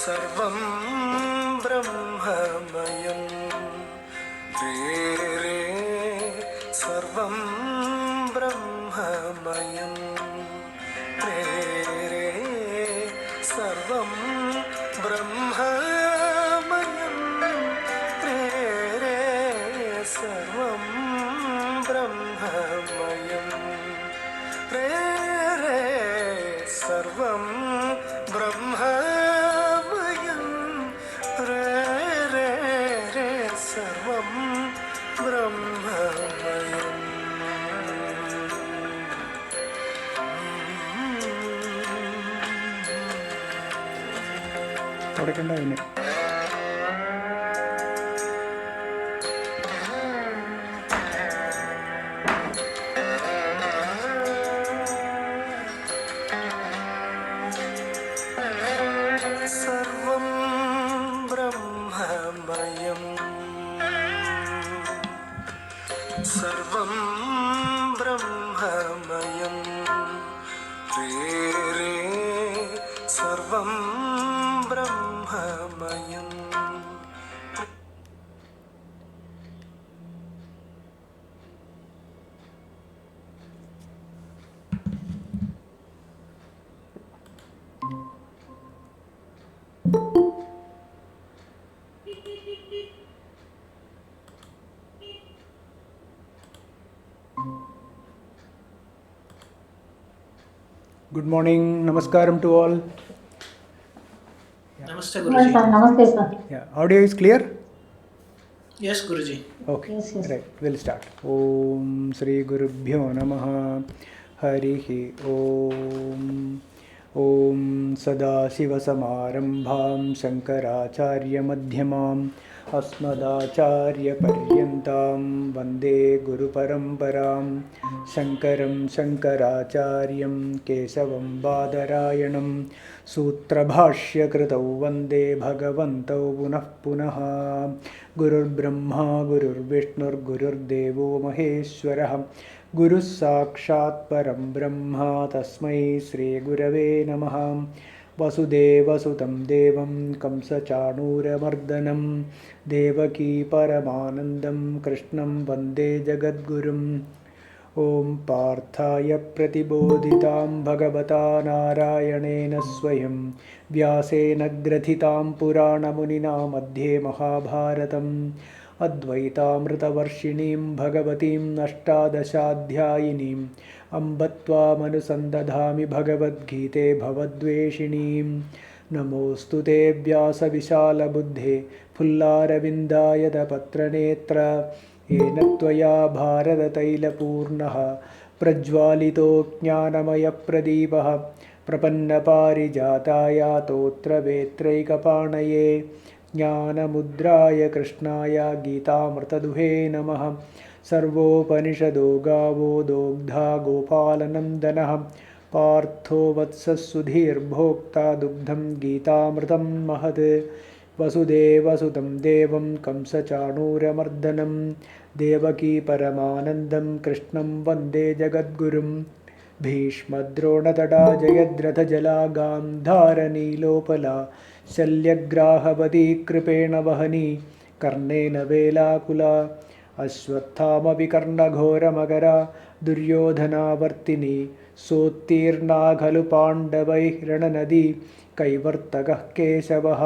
सर्वं ब्रह्ममयं रे रे सर्वं ब्रह्ममयं रे रे सर्वं ब्रह्ममयं रे रे सर्वं ब्रह्ममयं रे रे सर्वं ब्रह्ममयं रे रे रे सर्वं ब्रह्ममयम् തുടക്കണ്ട അതിന് सर्वं ब्रह्ममयं सर्वं ब्रह्ममयं रे रे सर्वं ब्रह्ममयम् Good morning, namaskaram to all. Namaste Guruji. Namaste sir. Yeah, audio is clear? Yes Guruji. Okay, Yes, yes. right, we'll start. Om Sri Gurubhyo Namaha Harihi Om Om Sadashivasamarambham Shankaracharya Madhyamam Asmadacharya Paryantam Vande Guru Paramparam Shankaram Shankaracharyam Kesavam Badarayanam Sutrabhashya Kritau Vande Bhagavantau Punah Punaha Gurur Brahma Gurur Vishnur Gurur Devo Maheshwarah Guru Sakshat Param Brahma Tasmai Sri Gurave Namaha Vasudeva Sutam Devam Kamsa Chanura Mardanam Devaki Paramanandam Krishnam Vande Jagadgurum Om Parthaya Pratibodhitam Bhagavata Narayanena Swayam Vyasena Grathitam Purana Munina Madhye Mahabharatam Advaitamritavarshinim Bhagavatim Ashtadashadhyayinim Ambatva Manusandadhami Bhagavad Gite Bhavadveshinim Namostute Vyasa Vishala Buddhe Pullaravindayata Patranetra येन त्वया भारततैलपूर्णः प्रज्वालितो ज्ञानमयप्रदीपः प्रपन्नपारिजाताय तोत्रवेत्रैकपाणये ज्ञानमुद्राय कृष्णाय गीतामृतदुहे नमः सर्वोपनिषदो गावो दोग्धा गोपालनन्दनः पार्थो वत्सः दुग्धं गीतामृतं महत् वसुदेवसुतं देवं कंसचाणूरमर्दनं देवकी परमानन्दं कृष्णं वन्दे जगद्गुरुं भीष्मद्रोणतटा जयद्रथजला गान्धारनीलोपला शल्यग्राहवती कृपेण वहनी कर्णेन वेलाकुला अश्वत्थामपि कर्णघोरमकरा दुर्योधनावर्तिनी सोत्तीर्णा खलु पाण्डवैः रणनदी कैवर्तकः केशवः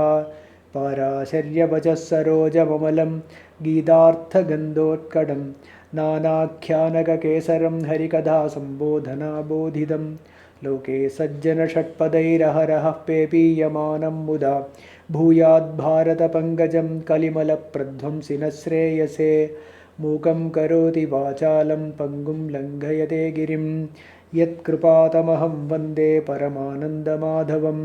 पाराशर्यवचः सरोजममलं गीतार्थगन्धोत्कटं नानाख्यानककेसरं हरिकथासम्बोधनाबोधितं लोके सज्जनषट्पदैरहरः पेपीयमानं मुदा भूयाद्भारतपङ्कजं कलिमलप्रध्वंसिनः श्रेयसे मूकं करोति वाचालं पङ्गुं लङ्घयते गिरिं यत्कृपातमहं वन्दे परमानन्दमाधवम्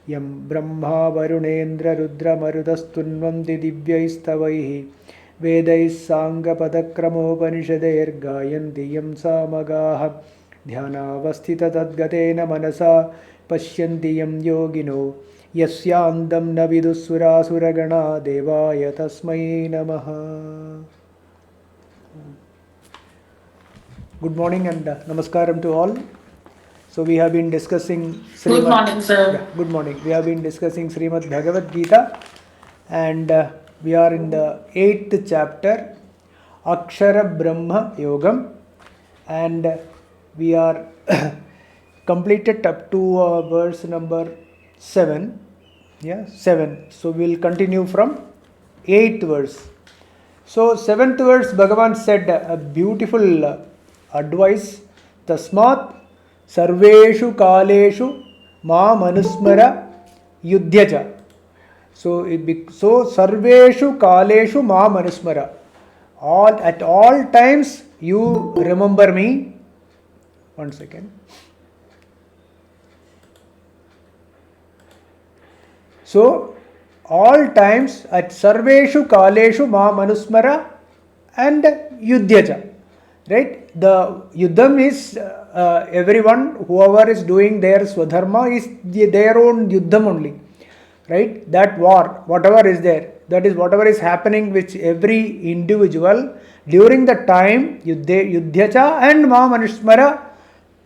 यं ब्रह्मा वरुणेन्द्ररुद्रमरुतस्तुन्वन्ति दिव्यैस्तवैः वेदैः साङ्गपदक्रमोपनिषदैर्गायन्ति यं सामगाः ध्यानावस्थिततद्गतेन मनसा पश्यन्ति यं योगिनो यस्यान्तं न विदुःसुरासुरगणा देवाय तस्मै नमः. Good morning and namaskaram to all. So we have been discussing Good morning, sir. Yeah, good morning. We have been discussing Srimad Bhagavad Gita, and we are in the 8th chapter, Akshara Brahma Yogam, and we are completed up to verse number 7. Yeah, 7. So we will continue from 8th verse. So 7th verse, Bhagavan said a beautiful advice. Tasmat sarveshu kaleshu ma manusmara yudhyaja. So sarveshu kaleshu ma manusmara. At all times you remember me. One second. So all times at sarveshu kaleshu ma manusmara and yudhyaja. Right? The yuddham is everyone, whoever is doing their swadharma is their own yuddham only. Right? That war, whatever is there, that is whatever is happening with every individual during the time yudhyacha and ma manusmara.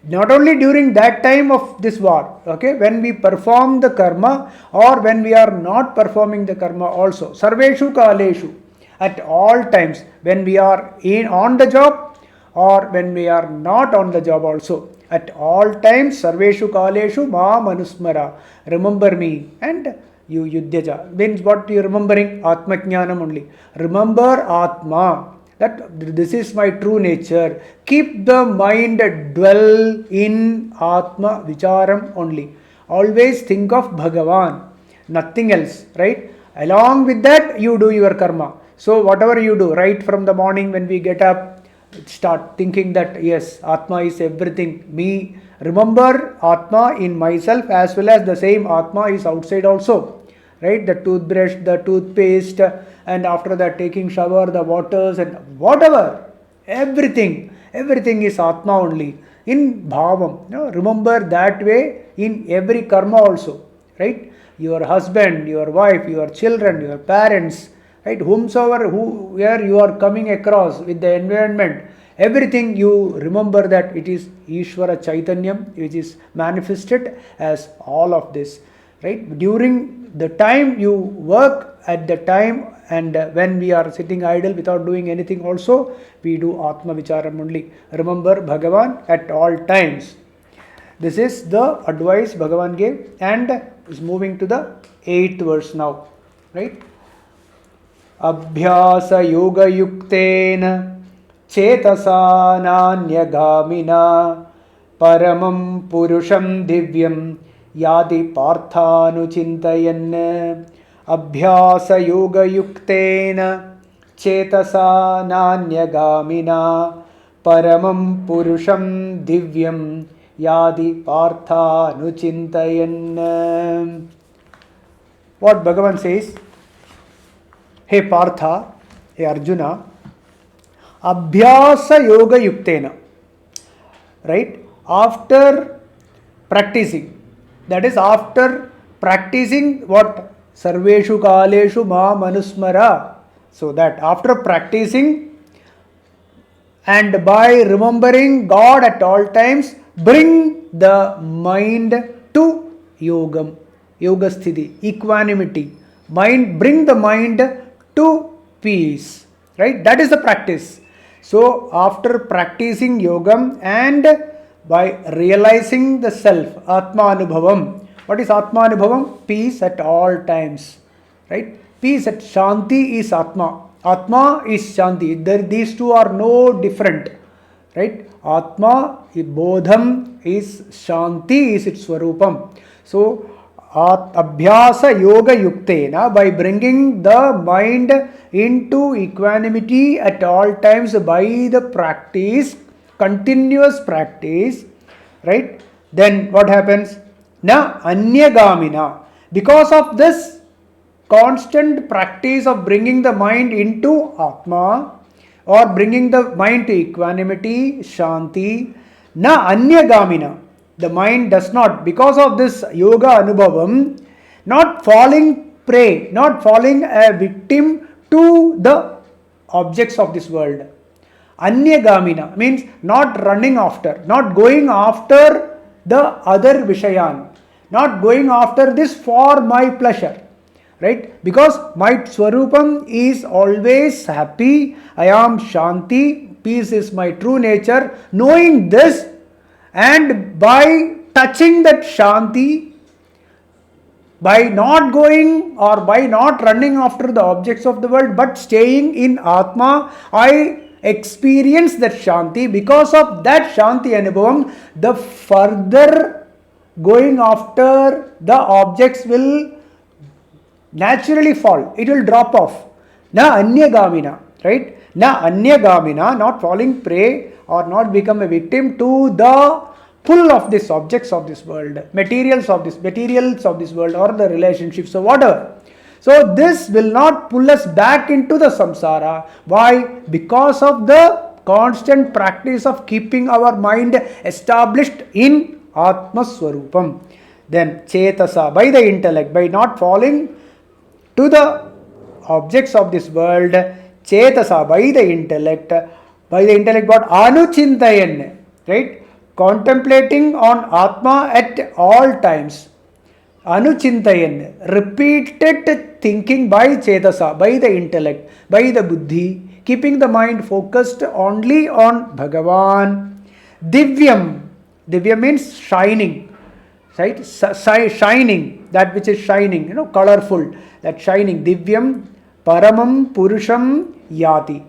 Not only during that time of this war, okay, when we perform the karma or when we are not performing the karma also. Sarveshu kaleshu, at all times, when we are on the job or when we are not on the job also. At all times, sarveshu kaleshu ma manusmara, remember me, and you yudhyaja. Means what you remembering? Atma jnanam only. Remember Atma. That this is my true nature. Keep the mind dwell in Atma Vicharam only. Always think of Bhagavan, nothing else, right? Along with that, you do your karma. So whatever you do, right from the morning when we get up, start thinking that yes, Atma is everything. Me, remember Atma in myself as well as the same Atma is outside also. Right, the toothbrush, the toothpaste, and after that taking shower, the waters and whatever, everything is Atma only. In Bhavam, remember that way in every karma also. Right, your husband, your wife, your children, your parents, right, where you are coming across with the environment, everything you remember that it is Ishvara Chaitanyam which is manifested as all of this. Right, during the time you work, at the time, and when we are sitting idle without doing anything also, we do Atma Vicharam only. Remember Bhagavan at all times. This is the advice Bhagavan gave, and is moving to the 8th verse now. Right? Abhyasa yoga yuktena chetasa nanya paramam purusham divyam yadi parthanuchintayan. Abhyasa yoga yuktena chetasa nanyagamina paramam purusham divyam yadi parthanuchintayan. What Bhagavan says, hey Partha, hey Arjuna, Abhyasa yoga yuktena, right? After practicing, that is after practicing what? Sarveshu kaleshu ma manusmara. So that after practicing and by remembering God at all times, bring the mind to yogam, yoga sthiti, equanimity. Bring the mind to peace. Right? That is the practice. So after practicing yogam and by realizing the self, Atma Anubhavam. What is Atma Anubhavam? Peace at all times. Right? Peace at Shanti is Atma. Atma is Shanti. These two are no different. Right? Atma, Bodham is Shanti, is its Swarupam. So, Abhyasa Yoga Yuktena, by bringing the mind into equanimity at all times by the practice, continuous practice, right? Then what happens? Na anyagamina. Because of this constant practice of bringing the mind into Atma or bringing the mind to equanimity, Shanti, na anyagamina. The mind does not, because of this yoga anubhavam, not falling prey, not falling a victim to the objects of this world. Anyagamina means not running after, not going after the other Vishayan, not going after this for my pleasure. Right? Because my Swarupam is always happy, I am Shanti, peace is my true nature. Knowing this, and by touching that Shanti, by not going or by not running after the objects of the world but staying in Atma, I experience that Shanti. Because of that Shanti Anubhavam, the further going after the objects will naturally fall, it will drop off. Na anyagamina, right? Na anyagamina, not falling prey or not become a victim to the pull of these objects of this world, materials of this world, or the relationships or whatever. So this will not pull us back into the samsara. Why? Because of the constant practice of keeping our mind established in Atma Swarupam. Then Chetasa, by the intellect, by not falling to the objects of this world, Chetasa, by the intellect what? Anuchintayan, right? Contemplating on Atma at all times. Anuchintayan, repeated thinking by Chetasa, by the intellect, by the buddhi, keeping the mind focused only on Bhagavan. Divyam, Divya means shining, right? Shining, that which is shining, colorful, that shining. Divyam Paramam Purusham Yati,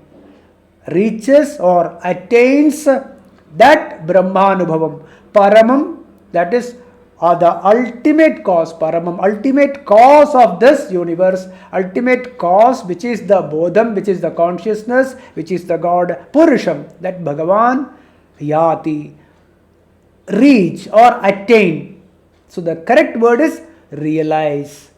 reaches or attains that Brahmanubhavam. Paramam, that is the ultimate cause. Paramam, ultimate cause of this universe, ultimate cause, which is the Bodham, which is the consciousness, which is the God. Purusham, that Bhagavan Yati, reach or attain. So the correct word is realize.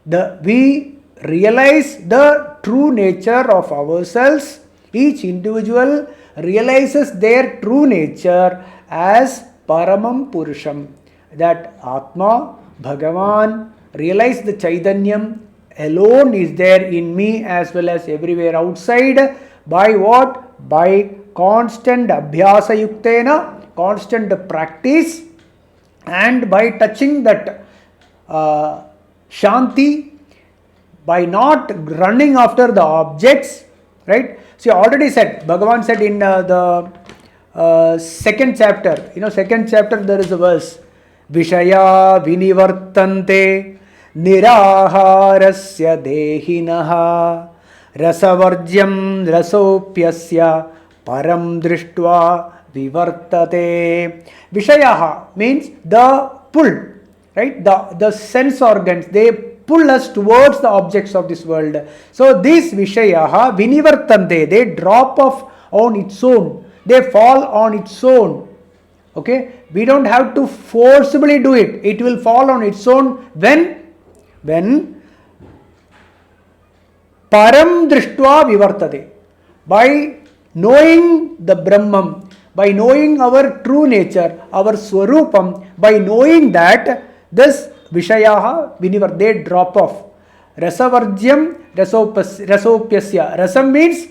We realize the true nature of ourselves. Each individual realizes their true nature as Paramam Purusham. That Atma, Bhagavan, realize the Chaitanyam alone is there in me as well as everywhere outside. By what? By constant Abhyasa Yuktena, constant practice, and by touching that Shanti, by not running after the objects, right? See, I already said, Bhagavan said in the second chapter, second chapter there is a verse, Vishaya vinivartante niraharasya dehinaha rasavarjyam rasopyasya param drishtva vivartate. Vishayaha means the pull, right? The sense organs, they pull us towards the objects of this world. So these Vishayaha vinivartante, they drop off on its own, they fall on its own. Okay, we don't have to forcibly do it. It will fall on its own when param drishtva vivartate, by knowing the Brahman, by knowing our true nature, our Swarupam, by knowing that this Vishayaha vinivar, they drop off. Rasavarjyam rasopyasya. Rasam means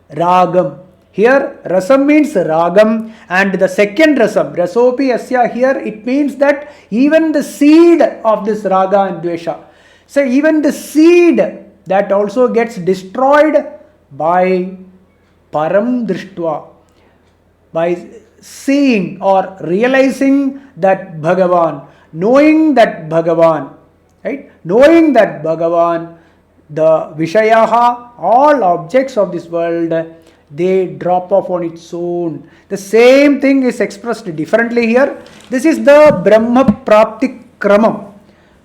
ragam. Here rasam means ragam, and the second rasam, rasopi asya, here it means that even the seed of this raga and dvesha, so even the seed, that also gets destroyed by param drishtva, by seeing or realizing that Bhagavan, knowing that Bhagavan, right? Knowing that Bhagavan, the Vishayaha, all objects of this world, they drop off on its own. The same thing is expressed differently here. This is the Brahma Prapti Kramam.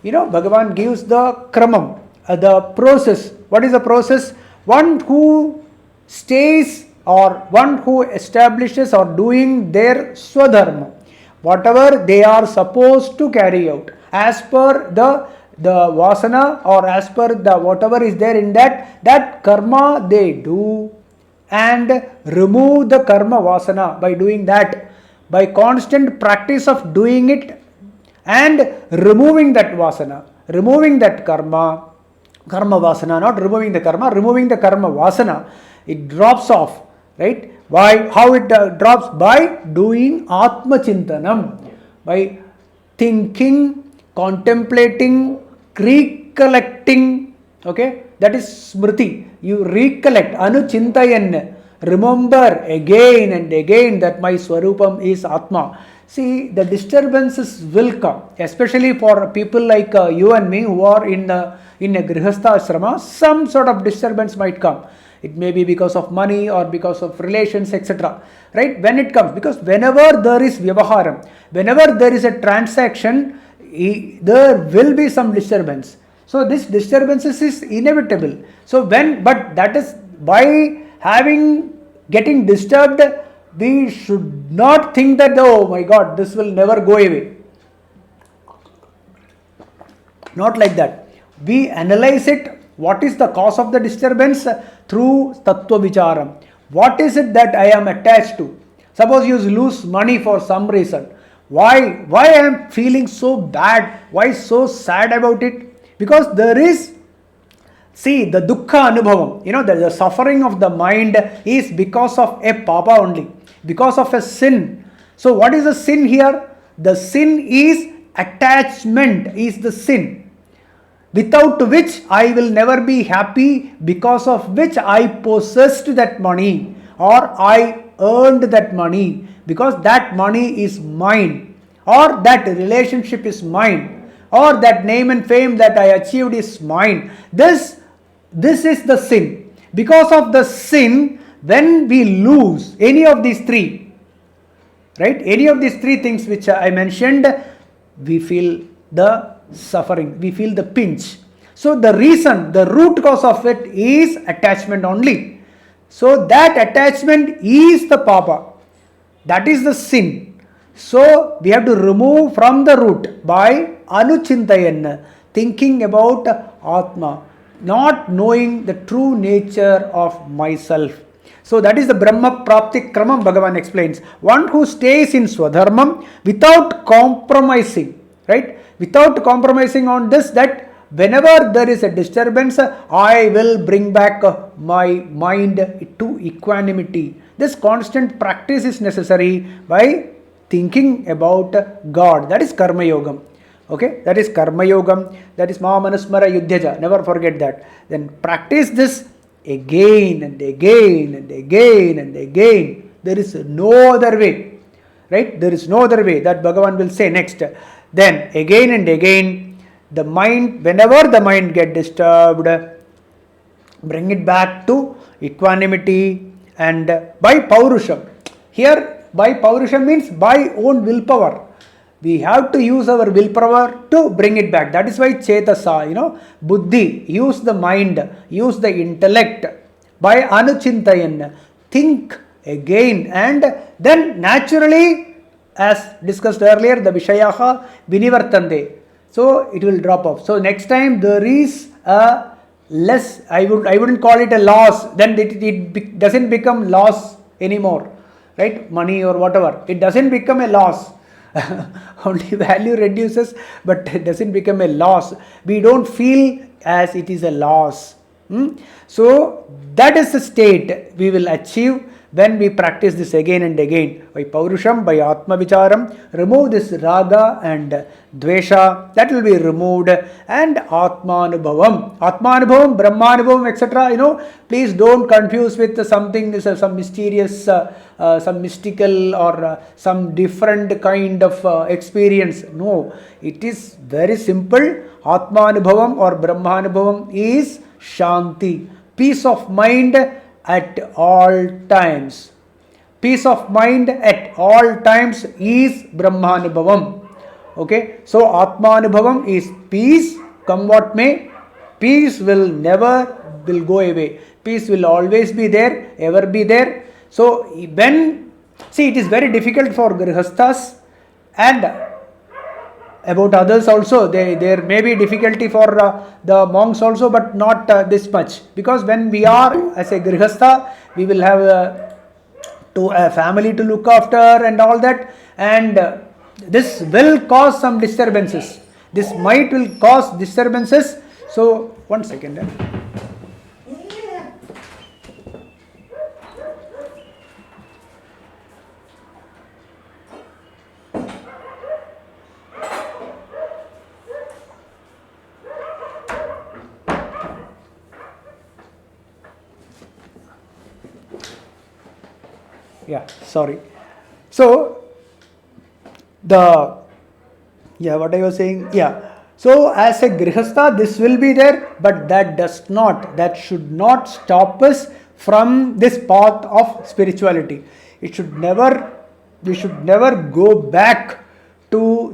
Bhagavan gives the Kramam, the process. What is the process? One who stays or one who establishes or doing their Swadharma, whatever they are supposed to carry out, as per the Vasana or as per the whatever is there in that karma they do, and remove the karma vasana by doing that, by constant practice of doing it and removing that vasana, removing that karma vasana, not removing the karma vasana, it drops off, right? Why? How it drops? By doing Atma Chintanam, by thinking, contemplating, recollecting. Okay, that is smriti. You recollect, anuchintayan, remember again and again that my swarupam is Atma. See, the disturbances will come, especially for people like you and me who are in a grihastha ashrama. Some sort of disturbance might come. It may be because of money or because of relations, etc. Right? When it comes, because whenever there is vyavaharam, whenever there is a transaction, there will be some disturbance. So this disturbances is inevitable. So but that is by getting disturbed, we should not think that, oh my God, this will never go away. Not like that. We analyze it. What is the cause of the disturbance? Through tattva vicharam. What is it that I am attached to? Suppose you lose money for some reason. Why I am feeling so bad? Why so sad about it? Because there is, see, the dukkha anubhavam, the suffering of the mind is because of a papa only, because of a sin. So what is the sin here? The sin is attachment, is the sin, without which I will never be happy, because of which I possessed that money or I earned that money, because that money is mine, or that relationship is mine, or that name and fame that I achieved is mine. This is the sin. Because of the sin, when we lose any of these three, right, any of these three things which I mentioned, we feel the suffering, we feel the pinch. So the reason, the root cause of it is attachment only. So that attachment is the papa, that is the sin. So we have to remove from the root by anuchintayan, thinking about Atma, not knowing the true nature of myself. So that is the Brahma Prapti Kramam Bhagavan explains. One who stays in Swadharmam without compromising, right? Without compromising on this, that whenever there is a disturbance, I will bring back my mind to equanimity. This constant practice is necessary by thinking about God. That is Karma Yogam. Okay, that is Karma Yogam. That is Mahamanusmara Yudhyaja. Never forget that. Then practice this again and again and again and again. There is no other way. Right? There is no other way. That Bhagavan will say next. Then again and again, the mind, whenever the mind gets disturbed, bring it back to equanimity and by Paurusham. Here, by Paurusham means by own willpower. We have to use our willpower to bring it back. That is why Chetasa, Buddhi, use the mind, use the intellect. By Anuchintayan, think again, and then naturally, as discussed earlier, the Vishayaha Vinivartande. So it will drop off. So next time there is a less, I wouldn't call it a loss, then it doesn't become loss anymore, right? Money or whatever. It doesn't become a loss. Only value reduces, but it doesn't become a loss. We don't feel as it is a loss. So that is the state we will achieve when we practice this again and again. By Paurusham, by Atma Vicharam, remove this Raga and Dvesha, that will be removed, and Atmanubhavam, Brahmanubhavam, etc. Please don't confuse with something, some mysterious, some mystical or some different kind of experience. No, it is very simple. Atmanubhavam or Brahmanubhavam is Shanti, peace of mind at all times. Peace of mind at all times is Brahmanubhavam. Okay, so Atmanubhavam is peace, come what may. Peace will never go away. Peace will always be there, ever be there. So when, see, it is very difficult for Grihasthas and about others also. There may be difficulty for the monks also, but not this much, because when we are as a Grihastha, we will have a family to look after and all that, and this will cause some disturbances. This might will cause disturbances. So one second. Yeah, sorry. So, what I was saying, so as a grihastha, this will be there, but that should not stop us from this path of spirituality. We should never go back to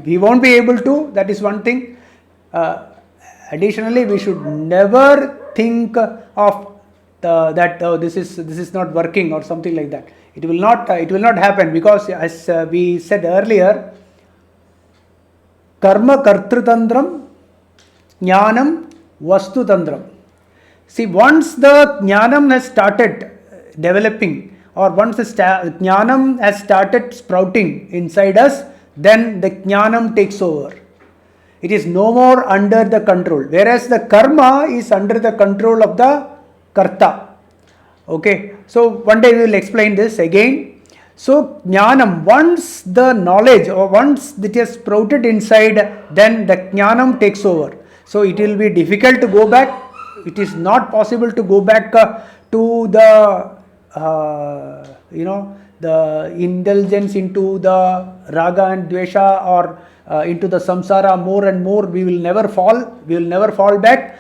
we won't be able to, that is one thing. Additionally, we should never think of that this is not working or something like that. It will not happen, because as we said earlier, karma kartrutantram, jnanam vastutantram. See, once the jnanam has started developing, or once the jnanam has started sprouting inside us, then the jnanam takes over. It is no more under the control, whereas the karma is under the control of the karta. Okay, so one day we will explain this again. So jnanam, once the knowledge or once it has sprouted inside, then the jnanam takes over. So it will be difficult to go back. It is not possible to go back to the the indulgence into the raga and dvesha, or into the samsara more and more. We will never fall back.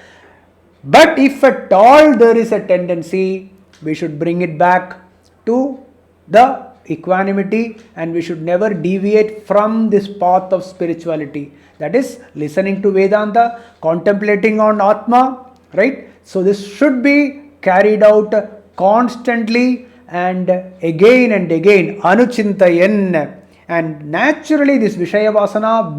But if at all there is a tendency, we should bring it back to the equanimity, and we should never deviate from this path of spirituality. That is listening to Vedanta, contemplating on Atma, right? So this should be carried out constantly and again, anuchintayan. And naturally this Vishaya Vasana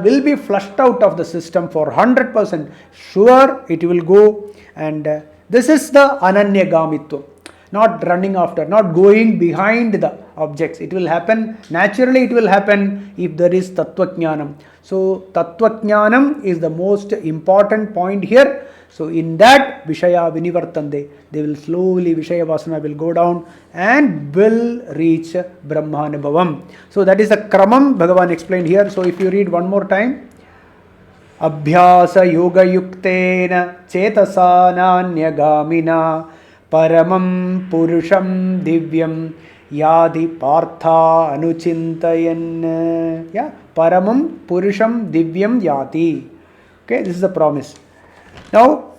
will be flushed out of the system for 100%. Sure, it will go. And this is the Ananya Gamitva. Not running after, not going behind the objects. It will happen, naturally it will happen if there is Tattva Jnanam. So Tattva Jnanam is the most important point here. So in that Vishaya Vinivartande, they will slowly, Vishaya Vasana will go down and will reach Brahmanubhavam. So that is the Kramam Bhagavan explained here. So if you read one more time, Abhyasa Yoga Yuktena Chetasa Nanya Paramam Purusham Divyam Yadi Partha Anuchintayan. Yeah, Paramam Purusham Divyam Yati. Okay, this is the promise. Now,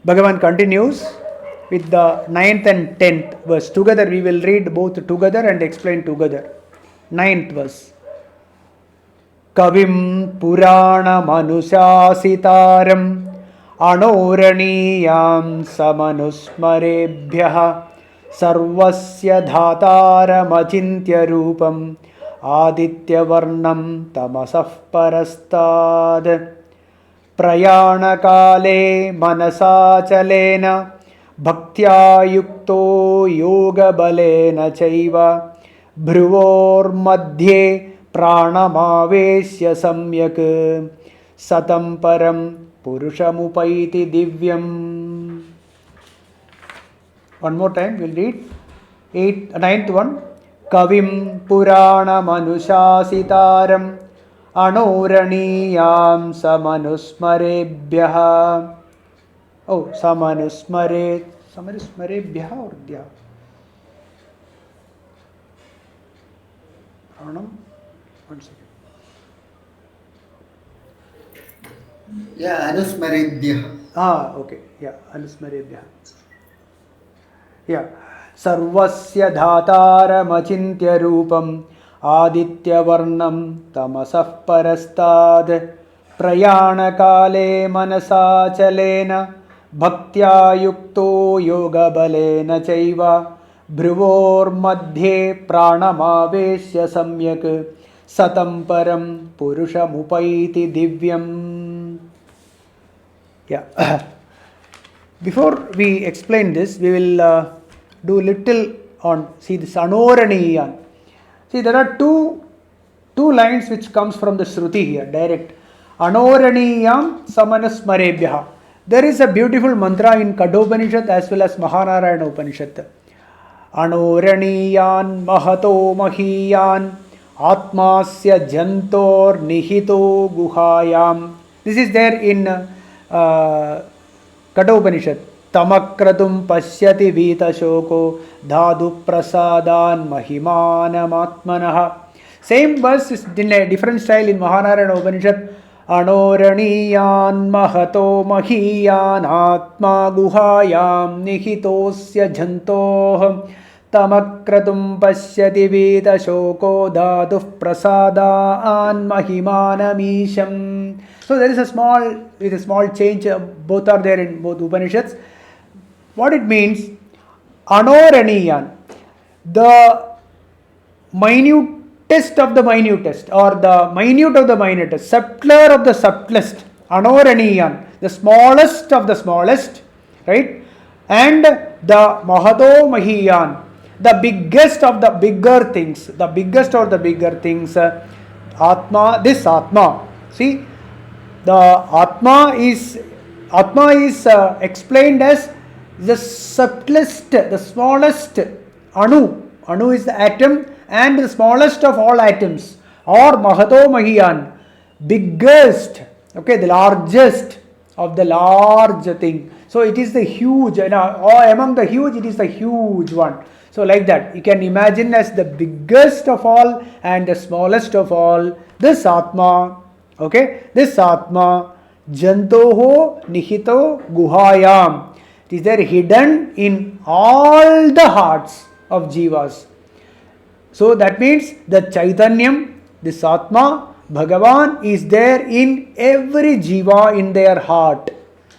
Bhagavan continues with the 9th and 10th verse. Together we will read both together and explain together. 9th verse. Kavim Purana Manusasitaram Anoraniyam Samanusmarebhyaha Sarvasya Dhataram Achintya Rupam Aditya Varnam Tamasah Parastad Prayanakale Manasachalena Bhaktya Yukto Yoga Balena Chaiva Bhruvor Madhye Pranamavesya Samyak Satam Param Purushamupaiti Divyam. One more time, we'll read 9th one. Kavim Purana Manushasitaram Anoraniyam Samanusmarebhyaha. Oh, Samanusmarebhyaha or Dhya? Pranam? One second. Yeah, Anusmarebhyaha. Okay. Yeah, Anusmarebhyaha. Yeah. Sarvasya Dhataram Achintya Rupam Aditya Varnam Tamasah Parastad Prayanakale Manasachalena Bhaktya Yukto Yoga Balena Chaiva Bhruvor Madhye Pranamavesya Samyak Satam Param Purushamupaiti Divyam. Yeah. Before we explain this, we will do little on, see this Anoraniyan. See, there are two lines which comes from the Shruti here, direct. Anoraniyam Samanusmarebhyaha. There is a beautiful mantra in Kadhopanishad as well as Mahanarayana Upanishad. Anoraniyan Mahato Mahiyan Atmasya Jantor Nihito Guhayam. This is there in Kadhopanishad. Tamakratum pashyati vitashoko dhadu prasadan mahimanam. Same verse is in a different style in Mahanarayana Upanishad. Anoraniyan mahato mahiyan atma guhayam nihitosya jantoham tamakratum pasyati vitashoko dhadu prasadan mahimanamisham. So there is a small change. Both are there in both Upanishads. What it means, anoraniyan, the minutest of the minutest, or the minute of the minutest, subtler of the subtlest, anoraniyan, the smallest of the smallest, right? And the mahato mahiyan, the biggest of the bigger things, the biggest of the bigger things, atma, this atma. See, the atma is explained as the subtlest, the smallest, anu. Anu is the atom and the smallest of all atoms, or mahato mahiyan, biggest, okay, the largest of the large thing. So it is the huge, or among the huge, it is the huge one. So like that, you can imagine as the biggest of all and the smallest of all, this atma. Okay, this atma, jantoho nihito guhayam. It is there hidden in all the hearts of jivas. So that means the Chaitanyam, this atma, Bhagavan is there in every jiva in their heart.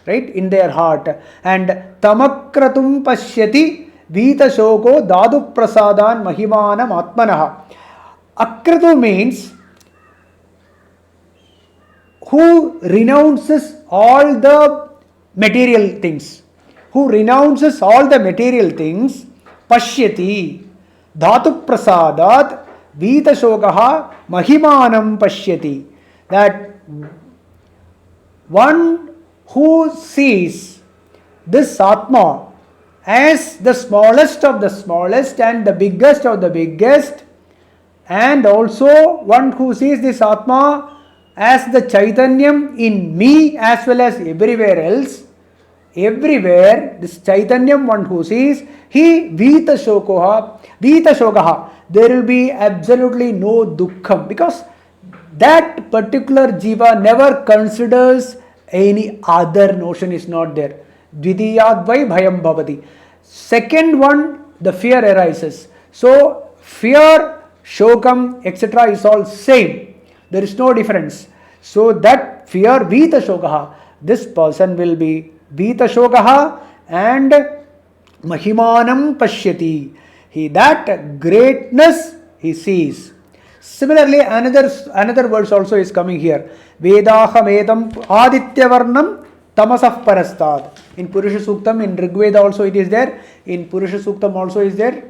Right? In their heart. And tamakratum pashyati vitashoko dhadu prasadan mahimanam atmanaha. Akratu means who renounces all the material things. Who renounces all the material things, pashyati, dhatu prasadat, vitashokaha, mahimanam pashyati. That one who sees this atma as the smallest of the smallest and the biggest of the biggest, and also one who sees this atma as the Chaitanyam in me as well as everywhere else, everywhere, this Chaitanyam one who sees, he vitashokaha, there will be absolutely no dukkham, because that particular jiva never considers any other notion is not there. Dvidiyad vai bhayam bhavati. Second one, the fear arises. So fear, shokam, etc. is all same. There is no difference. So that fear, vitashokaha, this person will be vitashokaha and mahimanam pashyati. He, that greatness he sees. Similarly, another verse also is coming here. Vedaham edam adityavarnam tamasah parastad. In Purusha Suktam, in Rigveda also it is there. In Purusha Suktam also is there.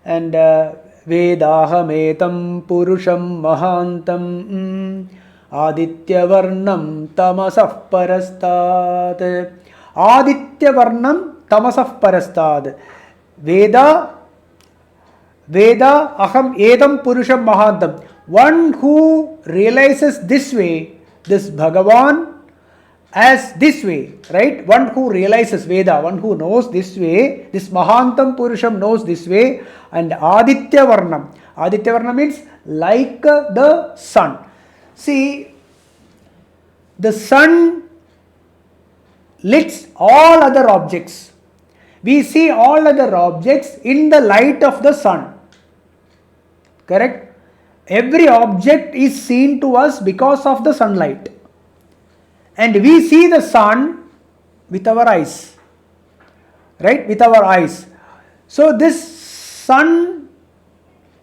And Vedaham etam purusham mahantam adityavarnam tamasah parastad. Adityavarnam tamasah parastad. Veda aham edam purusham mahantam. One who realizes this way, this Bhagavan as this way, right? One who realizes Veda, one who knows this way, this Mahantam Purusham knows this way, and Aditya Varnam. Aditya Varnam means like the sun. See, the sun lights all other objects. We see all other objects in the light of the sun. Correct? Every object is seen to us because of the sunlight. And we see the sun with our eyes. Right? With our eyes. So this sun,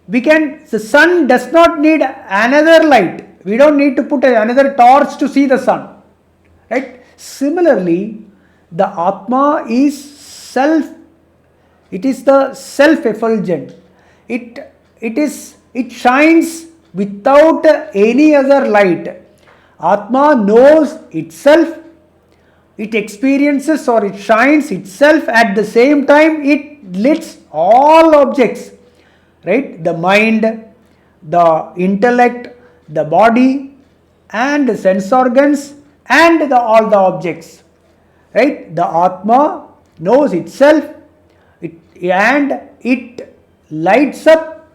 the sun does not need another light. We don't need to put another torch to see the sun. Right? Similarly, the Atma is self. It is the self-effulgent. It shines without any other light. Atma knows itself. It experiences or it shines itself. At the same time, it lights all objects. Right? The mind, the intellect, the body, and the sense organs, and all the objects. Right? The Atma knows itself, and it lights up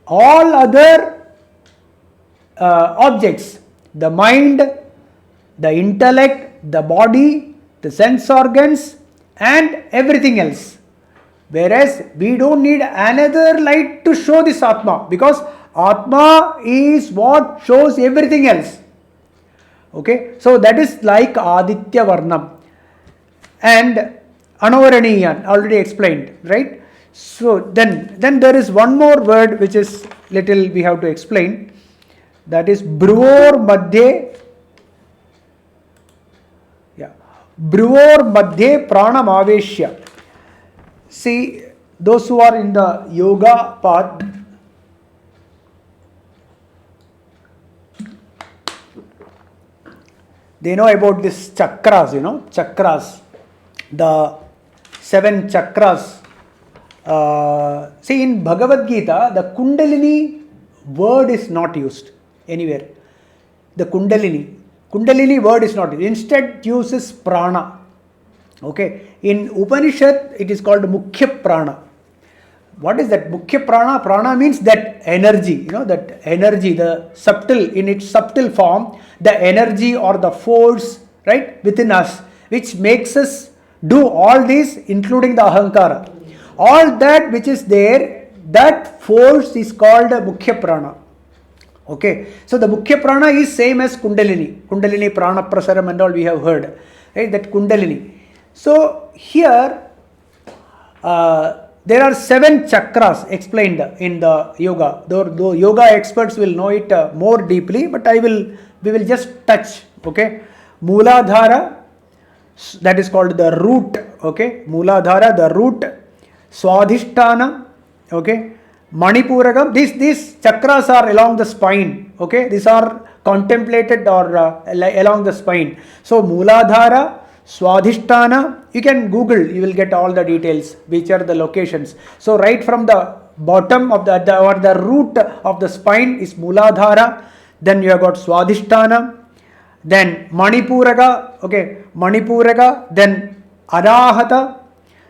all other objects, the mind, the intellect, the body, the sense organs, and everything else. Whereas we don't need another light to show this Atma, because Atma is what shows everything else. Okay, so that is like Aditya Varnam and Anoraniyan, already explained, right? So then there is one more word which is little we have to explain. That is Bruvor Madhye. Yeah, Bruvor Madhye Pranam Aveshya. See, those who are in the yoga path, they know about this chakras, chakras, the 7 chakras. See, in Bhagavad Gita, the Kundalini word is not used anywhere. The Kundalini word is not used. Instead, uses prana. Okay, in Upanishad, it is called Mukhya Prana. What is that? Mukhya Prana? Prana means that energy, that energy, the subtle, in its subtle form, the energy or the force, right, within us, which makes us do all this, including the Ahankara. All that which is there, that force is called Mukhya Prana. Okay, so the Mukhya Prana is same as Kundalini Prana Prasaram and all we have heard, right, that Kundalini. So here, there are 7 chakras explained in the yoga. Though yoga experts will know it more deeply, but we will just touch. Okay, Mooladhara, that is called the root. Okay, Mooladhara, the root. Swadhisthana. Okay, Manipuragam. These chakras are along the spine. Okay, these are contemplated or along the spine. So Mooladhara, Swadhisthana, you can Google, you will get all the details, which are the locations. So right from the bottom of the root of the spine is Mooladhara, then you have got Swadhisthana, then Manipuraga, okay, Manipuraga, then Anahata,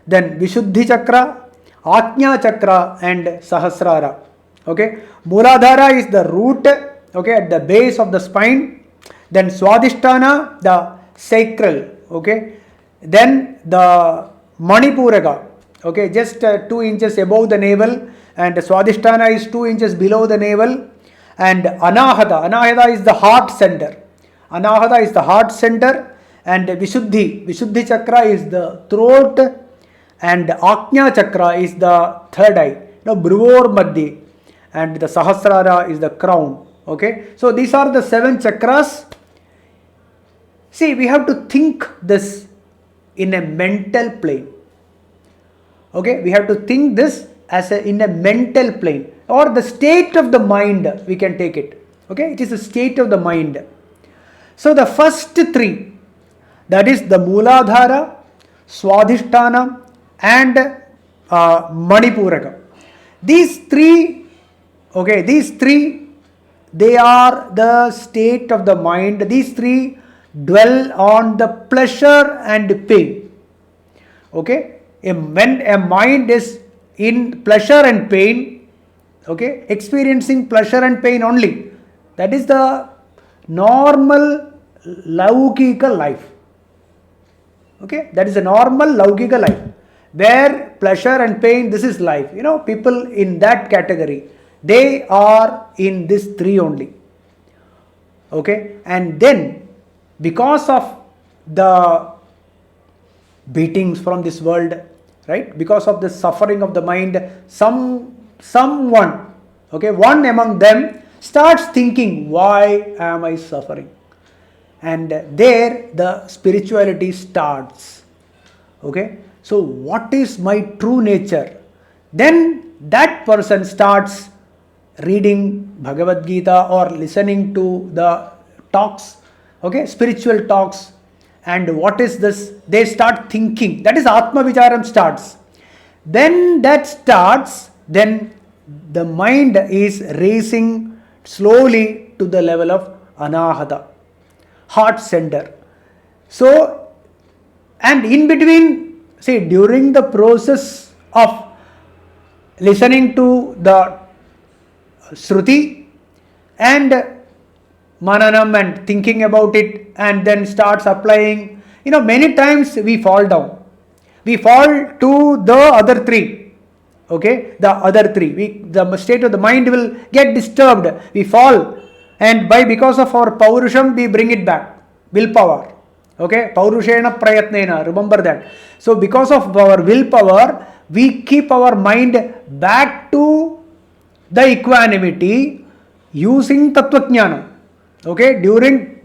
then Vishuddhi Chakra, Ajna Chakra and Sahasrara. Okay, Mooladhara is the root, okay, at the base of the spine, then Swadhisthana, the sacral. Okay, then the Manipuraga, okay, just 2 inches above the navel, and Swadhisthana is 2 inches below the navel, and Anahata is the heart center. Anahata is the heart center, and Vishuddhi Chakra is the throat, and Ajna Chakra is the third eye. Bruvor Madhye, and the Sahasrara is the crown. Okay, so these are the 7 chakras. See, we have to think this in a mental plane. Okay, we have to think this as in a mental plane, or the state of the mind, we can take it. Okay, it is a state of the mind. So the first 3, that is the Mooladhara, Swadhisthana and Manipuraka. These 3, they are the state of the mind. These 3 dwell on the pleasure and pain. Okay, when a mind is in pleasure and pain, okay, experiencing pleasure and pain only, that is the normal Laukika life. Okay, that is a normal Laukika life, where pleasure and pain, this is life. People in that category, they are in this 3 only. Okay, and then because of the beatings from this world, right, because of the suffering of the mind, someone, okay, one among them starts thinking, why am I suffering? And there the spirituality starts. Okay, so what is my true nature? Then that person starts reading Bhagavad Gita or listening to the talks, okay, spiritual talks. And what is this? They start thinking. That is Atma Vicharam starts. Then that starts, then the mind is raising slowly to the level of Anahata, heart center. So, and in between See, during the process of listening to the Shruti and Mananam and thinking about it and then starts applying, many times we fall down. We fall to the other three. Okay, the other three. The state of the mind will get disturbed. We fall, and because of our paurusham, we bring it back. Willpower. Okay, paurushena prayatnena. Remember that. So, because of our willpower, we keep our mind back to the equanimity using Tattvajnana. Okay, using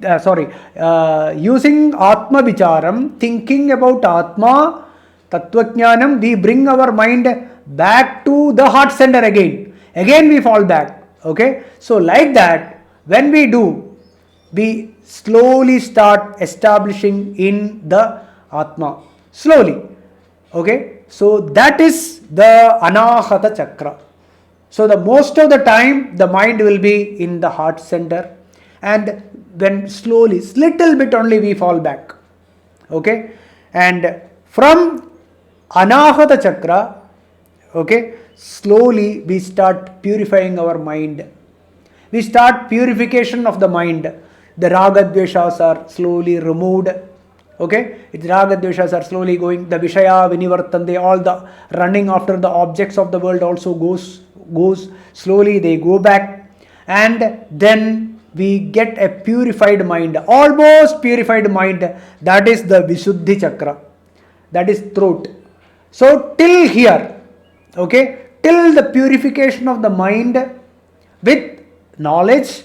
Atma Vicharam, thinking about Atma, Tattvajnanam, we bring our mind back to the heart center again. Again we fall back. Okay, so like that, when we do, we slowly start establishing in the Atma. Slowly. Okay, so that is the Anahata Chakra. So the most of the time the mind will be in the heart center, and when slowly, little bit only we fall back. Okay, and from Anahata Chakra, okay, slowly we start purifying our mind. We start purification of the mind. The raga dveshas are slowly removed. Okay, the raga dveshas are slowly going. The vishaya vinivartande, all the running after the objects of the world also goes slowly. They go back, and then we get a purified mind, almost purified mind. That is the Visuddhi Chakra. That is throat. So till here, okay, till the purification of the mind with knowledge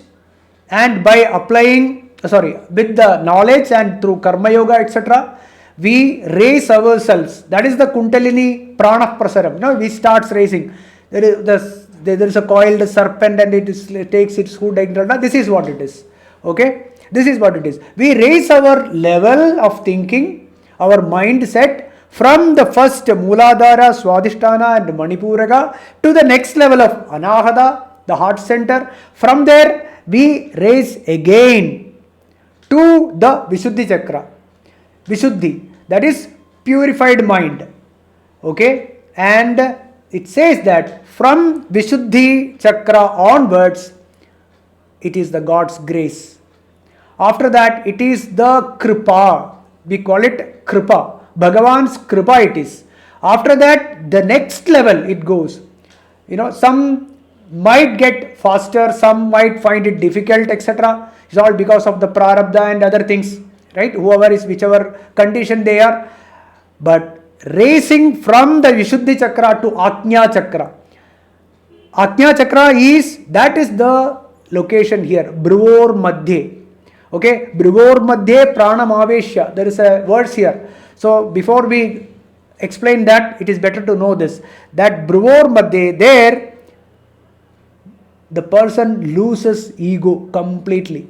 and by applying, with the knowledge and through Karma Yoga, etc., we raise ourselves. That is the Kundalini Prana Prasaram. We start raising. There is a coiled serpent and it takes its hood. This is what it is. Okay, this is what it is. We raise our level of thinking, our mindset, from the first Mooladhara, Swadhisthana and Manipuraga to the next level of Anahata, the heart center. From there we raise again to the Visuddhi Chakra. Visuddhi, that is purified mind. Okay, and it says that from Visuddhi Chakra onwards, it is the God's grace. After that, it is the Kripa. We call it Kripa. Bhagavan's Kripa it is. After that, the next level it goes. Some might get faster, some might find it difficult, etc. It's all because of the prarabdha and other things, right? Whichever condition they are. But raising from the Vishuddhi Chakra to Ajna Chakra. Ajna Chakra that is the location here. Bruvor Madhye. Okay, Bruvor Madhye Pranam Aveshya. There is a verse here. So before we explain that, it is better to know this. That Bruvor Madhye, there the person loses ego completely.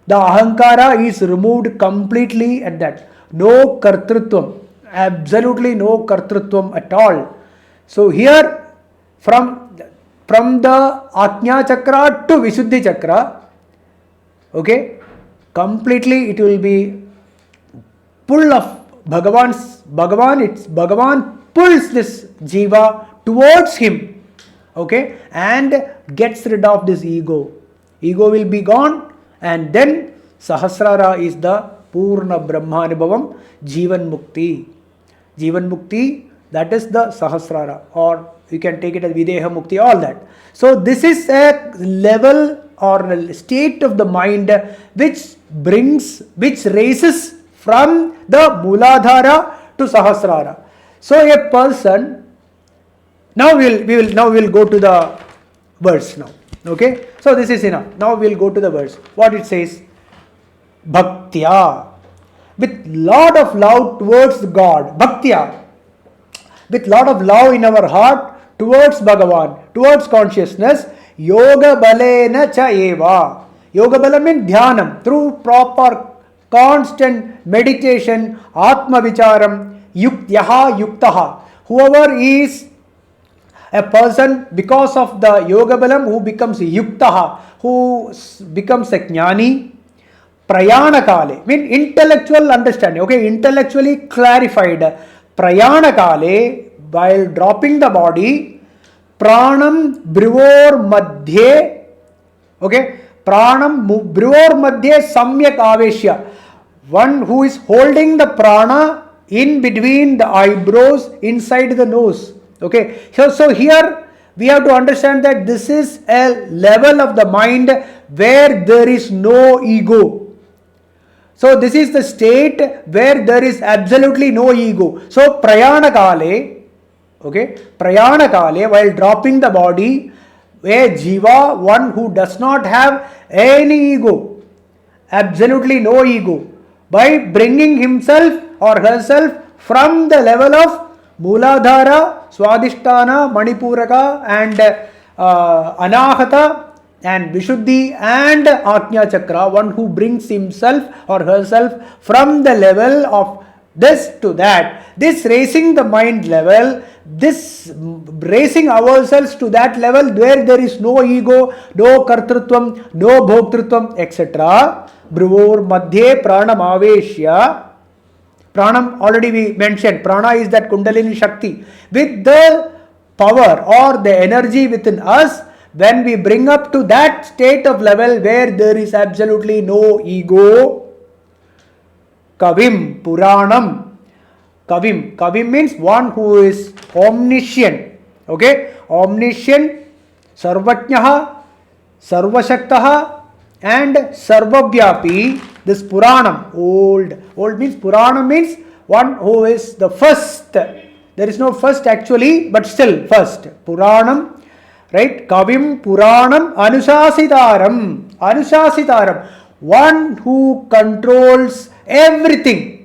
The Ahankara is removed completely at that. No Kartrutvam. Absolutely no Kartrutvam at all. So here from the Ajna Chakra to Visuddhi Chakra, okay, completely it will be full of Bhagavan pulls this Jiva towards him, okay, and gets rid of this ego. Ego will be gone, and then Sahasrara is the Purna Brahmanubhavam, Jivan Mukti. Jivan Mukti, that is the Sahasrara, or you can take it as Videha Mukti, all that. So this is a level or a state of the mind which raises from the Mooladhara to Sahasrara. So a person, now we'll go to the verse now. Okay, so this is enough. Now we'll go to the verse. What it says: Bhaktya, with lot of love towards God. Bhaktya, with lot of love in our heart towards Bhagavan, towards consciousness. Yoga balena cha eva. Yoga bala means dhyanam, through proper constant meditation, atma vicharam, yuktyaha yuktaha. Whoever is a person because of the yoga balam who becomes yuktaha, who becomes a jnani, prayana kale, mean intellectual understanding, okay, intellectually clarified, Prayana kale, while dropping the body, pranam brivor madhye, okay, pranam brivor madhye samyak aveshya. One who is holding the prana in between the eyebrows, inside the nose. Okay, so here we have to understand that this is a level of the mind where there is no ego. So this is the state where there is absolutely no ego. So prayana kale, okay, prayana kale, while dropping the body, a jiva, one who does not have any ego, absolutely no ego, by bringing himself or herself from the level of Mooladhara, Swadhisthana, Manipuraka and Anahata and Vishuddhi and Ajna Chakra, one who brings himself or herself from the level of this to that, this raising the mind level, this raising ourselves to that level where there is no ego, no kartrutvam, no bhoktrutvam, etc. Brivor madhye pranam aveshya. Pranam already we mentioned. Prana is that Kundalini Shakti. With the power or the energy within us, when we bring up to that state of level where there is absolutely no ego, Kavim, Puranam. Kavim means one who is omniscient. Okay? Omniscient, Sarvajnaha, Sarvashaktaha and Sarvavyapi. This Puranam, old means Puranam means one who is the first. There is no first actually, but still first. Puranam, right? Kavim, Puranam, Anushasitaram. One who controls everything.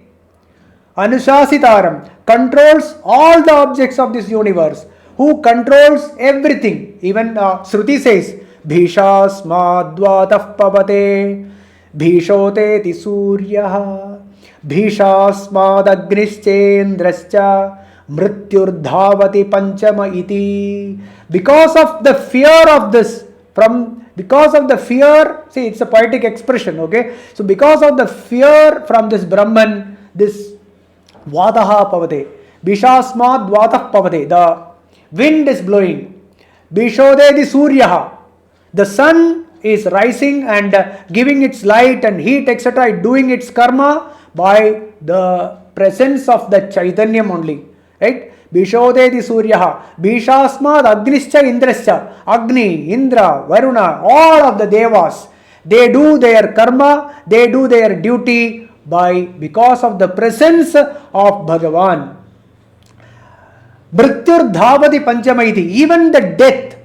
Anushasitaram, controls all the objects of this universe. Who controls everything. Even Shruti says, Bhishasmadvatah pavate Bhishote ti suryaha Bhishasmadagnischendrascha Mrityurdhavati panchama iti. Because of the fear of this, because of the fear, see it's a poetic expression, okay? So because of the fear from this Brahman, this Vadaha pavate, Bhishasmad Vatah pavate, the wind is blowing. Bhishode di suryaha, the sun is rising and giving its light and heat, etc., doing its karma by the presence of the Chaitanyam only. Right? Bhishode di suryaha, Bhishasmad agnischa indrascha, Agni, Indra, Varuna, all of the devas, they do their karma, they do their duty because of the presence of Bhagavan. Mrityur dhavati panchamaiti, even the death,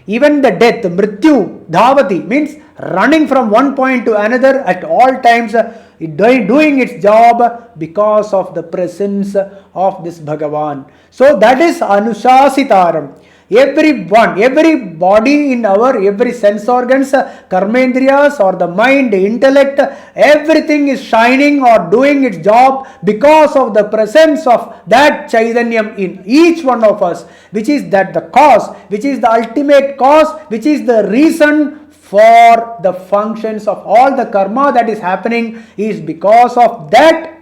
Mrityu dhavati means running from one point to another at all times, doing its job because of the presence of this Bhagavan. So that is Anushasitaram. Every body in every sense organs, karmendriyas or the mind, intellect, everything is shining or doing its job because of the presence of that Chaitanyam in each one of us, which is that the cause, which is the ultimate cause, which is the reason for the functions of all the karma that is happening, is because of that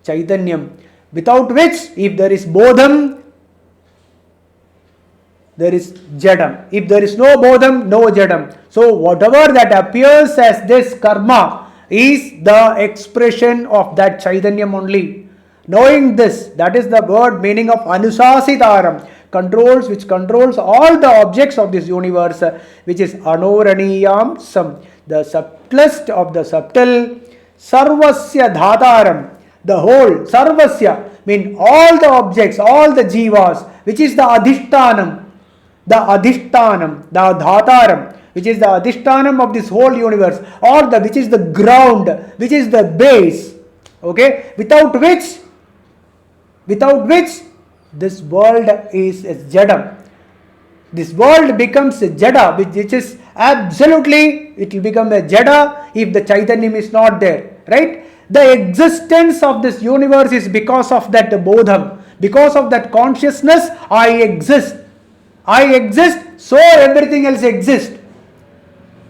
Chaitanyam, without which, if there is bodham, there is jadam. If there is no bodham, no jadam. So whatever that appears as this karma is the expression of that Chaitanyam only. Knowing this, that is the word meaning of Anusasitaram, which controls all the objects of this universe, which is Anoraniyam Sam, the subtlest of the subtle, Sarvasya Dhataram, the whole, Sarvasya, mean all the objects, all the jivas, which is the Adhishtanam, the Dhataram, which is the Adhishtanam of this whole universe, or which is the ground, which is the base, okay, without which this world is jadam. This world becomes a jada, which is absolutely, it will become a jada if the Chaitanyam is not there, right? The existence of this universe is because of that bodham, because of that consciousness. I exist, so everything else exists,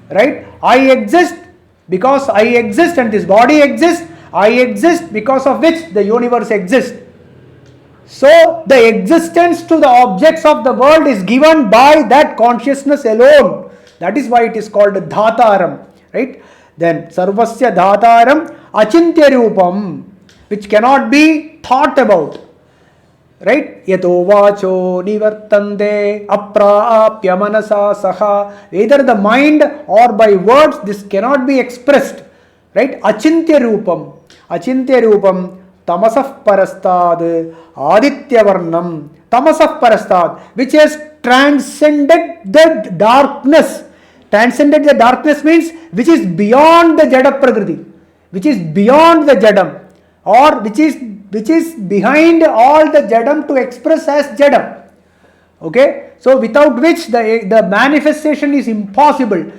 right? I exist because I exist and this body exists. I exist because of which the universe exists. So the existence to the objects of the world is given by that consciousness alone. That is why it is called dhataram, right? Then sarvasya dhataram achintya rupam, which cannot be thought about, right? Yato vacho nivartante apraapya manasa saha. Either the mind or by words, this cannot be expressed, right? Achintya rupam tamasah parastad aditya varnam. Tamasah parastad, which has transcended the darkness. Transcended the darkness means which is beyond the jada prakriti, which is beyond the jadam, or which is behind all the jadam to express as jadam. Okay, so without which the manifestation is impossible.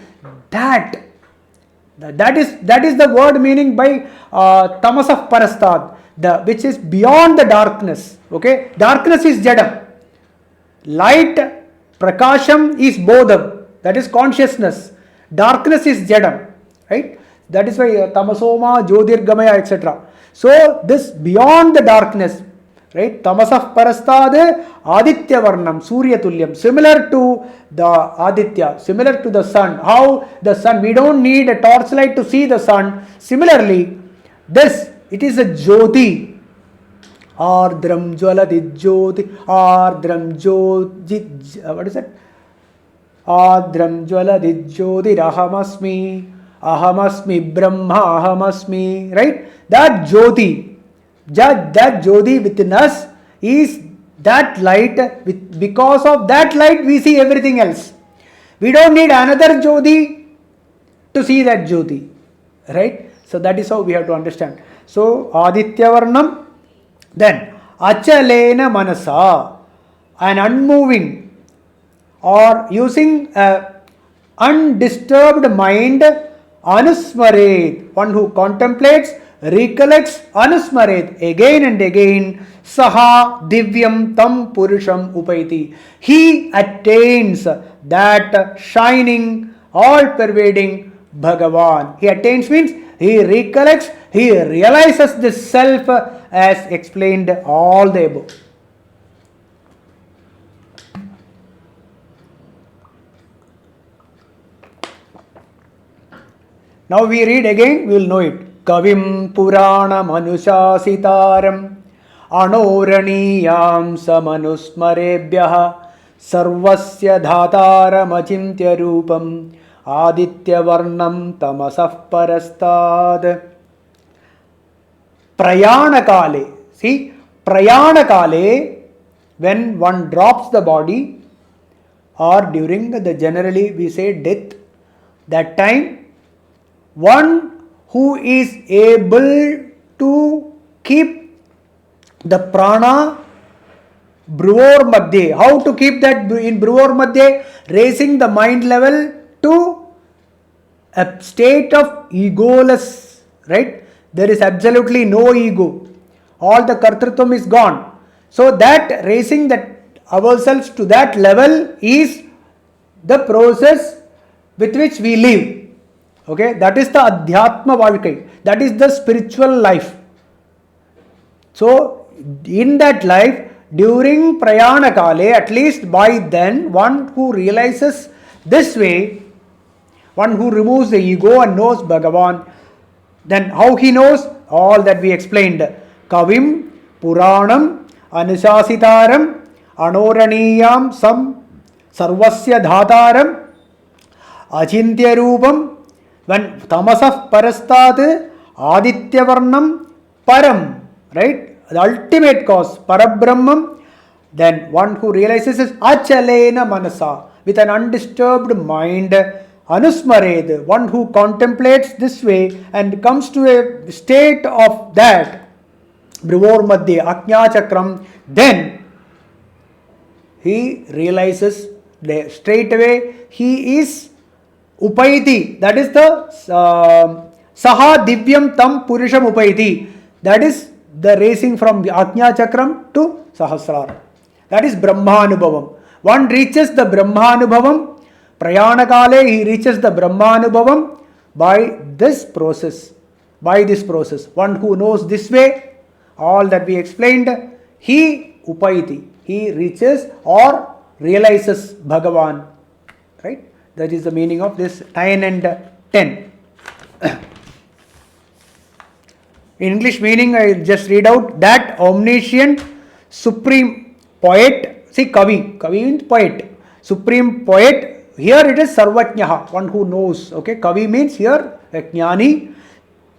That is the word meaning by tamasah parastad, which is beyond the darkness. Okay, darkness is jadam, light prakasham is bodham, that is consciousness, darkness is jadam, right? That is why tamasoma jyotirgamaya etc. So this beyond the darkness, right? Tamasah parastad aditya varnam surya tulyam, similar to the aditya, similar to the sun. How the sun, we don't need a torchlight to see the sun. Similarly, this, it is a jyoti. Ardram jvaladi jyoti, ardram jyoti, what is it? Adram jvaladi jyoti ahamasmi brahma ahamasmi, right? That jyoti, that jyoti within us is that light. Because of that light we see everything else. We don't need another jyoti to see that jyoti, right? So that is how we have to understand. So aditya varnam, then achalena manasa, an unmoving or using a undisturbed mind, anusmaret, one who contemplates, recollects, anusmaret, again and again, saha divyam tam purusham upaiti. He attains that shining, all pervading Bhagavan. He attains means he recollects, he realizes this self as explained all the above. Now we read again, we will know it. Kavim Purana Manushasitaram Anoraniyam Samanusmarebhyaha Sarvasya Dhataram Achintya Rupam Aditya Varnam Tamasah Parastad. Prayana Kale. See, Prayana Kale, when one drops the body, or during the generally we say death, that time one who is able to keep the prana bruvor madhye. How to keep that in bruvor madhye? Raising the mind level to a state of egoless, right? There is absolutely no ego. All the kartrutvam is gone. So that raising that ourselves to that level is the process with which we live. Okay, that is the adhyatma valkai, that is the spiritual life. So in that life, during prayana kale, at least by then, one who realizes this way, one who removes the ego and knows Bhagavan, then how he knows? All that we explained. Kavim Puranam Anusasitaram Anoraniyam Sam Sarvasya Dhataram Achintya Rupam. When Tamasah Parastad Aditya Varnam Param, right? The ultimate cause, Parabrahmam, then one who realizes is Achalena Manasa, with an undisturbed mind, Anusmared, one who contemplates this way and comes to a state of that, Brivor Madhya, Ajna Chakram, then he realizes straight away he is Upaiti, that is the Saha Divyam Tam Purusham Upaiti, that is the raising from the Ajna Chakram to Sahasrara. That is Brahmanubhavam. One reaches the Brahmanubhavam, Prayana Kale, he reaches the Brahmanubhavam by this process. By this process. One who knows this way, all that we explained, he Upaiti. He reaches or realizes Bhagavan. Right? That is the meaning of this 9 and 10. In English meaning, I will just read out that omniscient supreme poet. See, Kavi means poet. Supreme poet. Here it is Sarvajnaha, one who knows. Okay, Kavi means here a Jnani,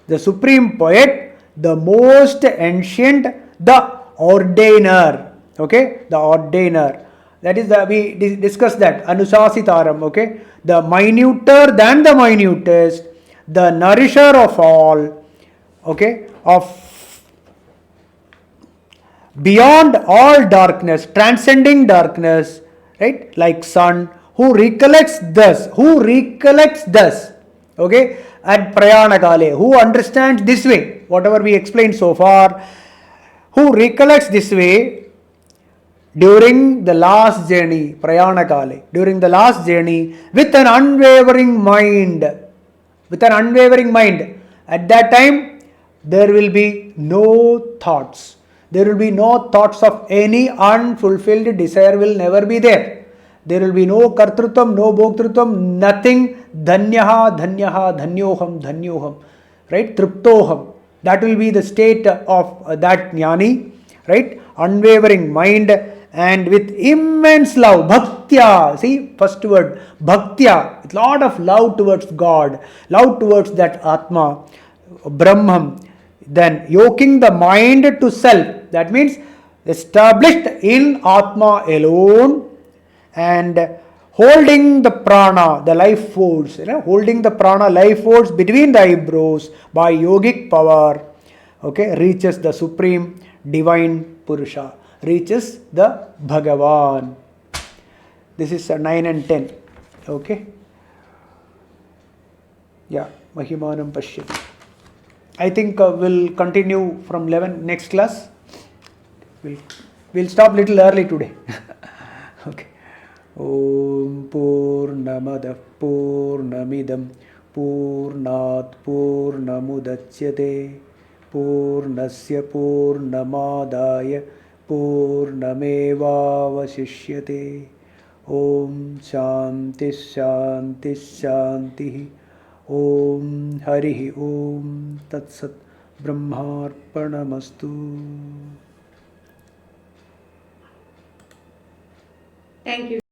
the supreme poet, the most ancient, the ordainer. Okay, the ordainer. That is the we discussed that Anusasitaram. Okay, the minuter than the minutest, the nourisher of all. Okay, of beyond all darkness, transcending darkness, right? Like sun, who recollects thus, okay, at Prayanakale, who understands this way, whatever we explained so far, who recollects this way during the last journey, Prayanakale, during the last journey, with an unwavering mind, at that time, there will be no thoughts. There will be no thoughts of any unfulfilled desire will never be there. There will be no kartrutvam, no bhoktrutvam, nothing. Dhanyaha, dhanyoham. Right? Triptoham. That will be the state of that jnani. Right? Unwavering mind and with immense love. Bhaktya. See, first word. Bhaktya. With lot of love towards God. Love towards that Atma. Brahman. Then yoking the mind to self. That means established in Atma alone and holding the prana, the life force, holding the prana life force between the eyebrows by yogic power, okay, reaches the supreme divine Purusha, reaches the Bhagavan. This is 9 and 10. Okay. Yeah, Mahimanam Pashyati. I think we'll continue from 11 next class. We'll stop little early today. Okay. Om Purnamadah Purnamidam Purnat Purnamudachyate Purnasya Purnamadaya Purnamevavashishyate. Om Shanti Shanti Shanti. Om Harihi Om Tat Sat Brahmarpanamastu. Thank you.